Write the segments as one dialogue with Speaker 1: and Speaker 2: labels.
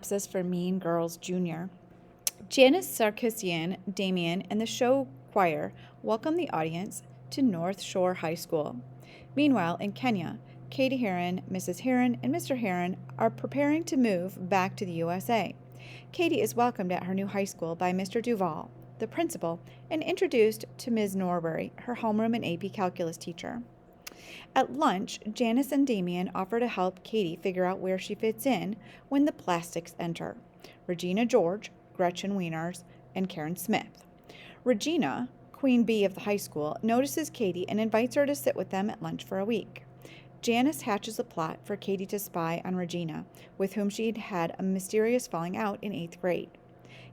Speaker 1: Synopsis for Mean Girls Jr. Janice Sarkisian, Damien, and the show choir welcome the audience to North Shore High School. Meanwhile, in Kenya, Katie Heron, Mrs. Heron, and Mr. Heron are preparing to move back to the USA. Katie is welcomed at her new high school by Mr. Duval, the principal, and introduced to Ms. Norbury, her homeroom and AP Calculus teacher. At lunch, Janice and Damien offer to help Katie figure out where she fits in when the plastics enter: Regina George, Gretchen Wieners, and Karen Smith. Regina, Queen Bee of the high school, notices Katie and invites her to sit with them at lunch for a week. Janice hatches a plot for Katie to spy on Regina, with whom she'd had a mysterious falling out in 8th grade.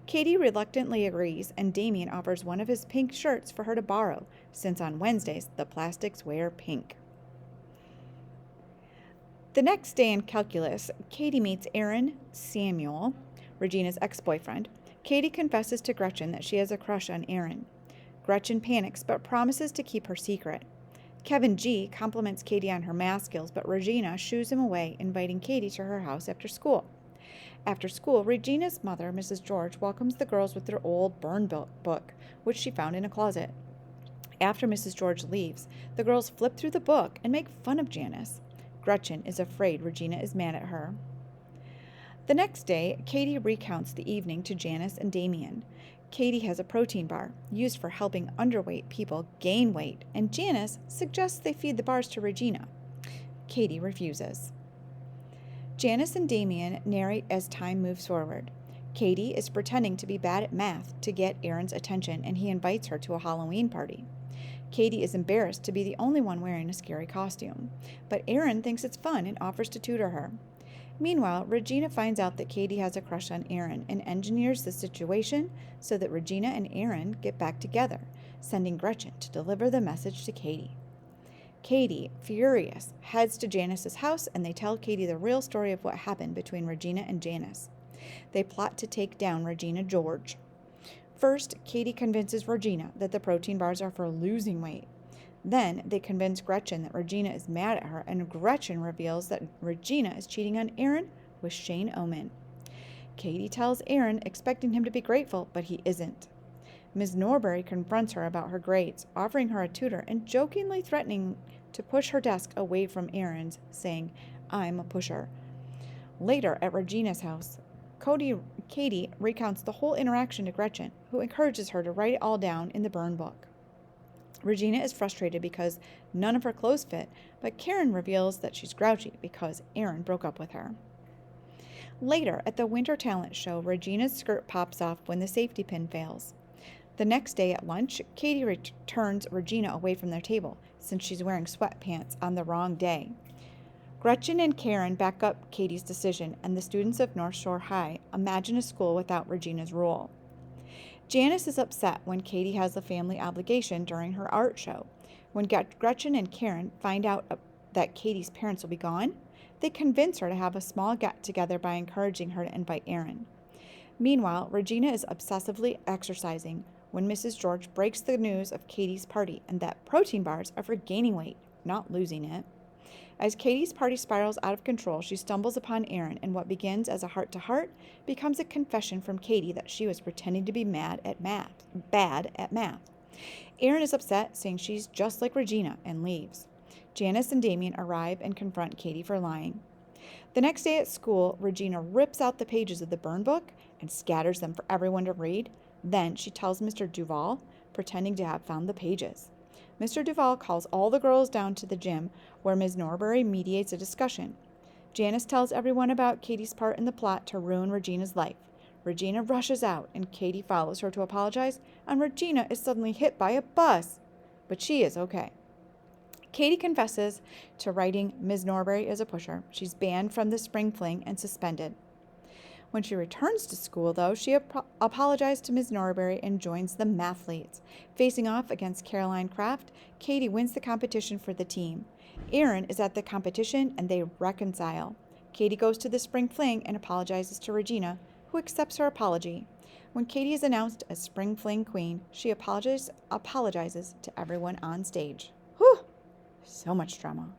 Speaker 1: Katie reluctantly agrees, and Damien offers one of his pink shirts for her to borrow, since on Wednesdays the plastics wear pink. The next day in calculus, Katie meets Aaron Samuel, Regina's ex-boyfriend. Katie confesses to Gretchen that she has a crush on Aaron. Gretchen panics but promises to keep her secret. Kevin G. compliments Katie on her math skills, but Regina shoos him away, inviting Katie to her house after school. After school, Regina's mother, Mrs. George, welcomes the girls with their old burn book, which she found in a closet. After Mrs. George leaves, the girls flip through the book and make fun of Janice. Gretchen is afraid Regina is mad at her. The next day, Katie recounts the evening to Janice and Damien. Katie has a protein bar, used for helping underweight people gain weight, and Janice suggests they feed the bars to Regina. Katie refuses. Janice and Damien narrate as time moves forward. Katie is pretending to be bad at math to get Aaron's attention, and he invites her to a Halloween party. Katie is embarrassed to be the only one wearing a scary costume, but Aaron thinks it's fun and offers to tutor her. Meanwhile, Regina finds out that Katie has a crush on Aaron and engineers the situation so that Regina and Aaron get back together, sending Gretchen to deliver the message to Katie. Katie, furious, heads to Janice's house, and they tell Katie the real story of what happened between Regina and Janice. They plot to take down Regina George. First, Katie convinces Regina that the protein bars are for losing weight. Then, they convince Gretchen that Regina is mad at her, and Gretchen reveals that Regina is cheating on Aaron with Shane Oman. Katie tells Aaron, expecting him to be grateful, but he isn't. Ms. Norbury confronts her about her grades, offering her a tutor and jokingly threatening to push her desk away from Aaron's, saying, "I'm a pusher." Later, at Regina's house, Katie recounts the whole interaction to Gretchen, who encourages her to write it all down in the burn book. Regina is frustrated because none of her clothes fit, but Karen reveals that she's grouchy because Aaron broke up with her. Later, at the winter talent show, Regina's skirt pops off when the safety pin fails. The next day at lunch, Katie turns Regina away from their table, since she's wearing sweatpants on the wrong day. Gretchen and Karen back up Katie's decision, and the students of North Shore High imagine a school without Regina's rule. Janice is upset when Katie has a family obligation during her art show. When Gretchen and Karen find out that Katie's parents will be gone, they convince her to have a small get-together by encouraging her to invite Aaron. Meanwhile, Regina is obsessively exercising when Mrs. George breaks the news of Katie's party and that protein bars are for gaining weight, not losing it. As Katie's party spirals out of control, she stumbles upon Aaron, and what begins as a heart-to-heart becomes a confession from Katie that she was pretending to be bad at math. Aaron is upset, saying she's just like Regina, and leaves. Janice and Damien arrive and confront Katie for lying. The next day at school, Regina rips out the pages of the burn book and scatters them for everyone to read. Then she tells Mr. Duval, pretending to have found the pages. Mr. Duval calls all the girls down to the gym, where Ms. Norbury mediates a discussion. Janice tells everyone about Katie's part in the plot to ruin Regina's life. Regina rushes out, and Katie follows her to apologize, and Regina is suddenly hit by a bus. But she is okay. Katie confesses to writing Ms. Norbury as a pusher. She's banned from the spring fling and suspended. When she returns to school, though, she apologized to Ms. Norbury and joins the mathletes. Facing off against Caroline Kraft, Katie wins the competition for the team. Aaron is at the competition, and they reconcile. Katie goes to the spring fling and apologizes to Regina, who accepts her apology. When Katie is announced as spring fling queen, she apologizes to everyone on stage. Whew! So much drama.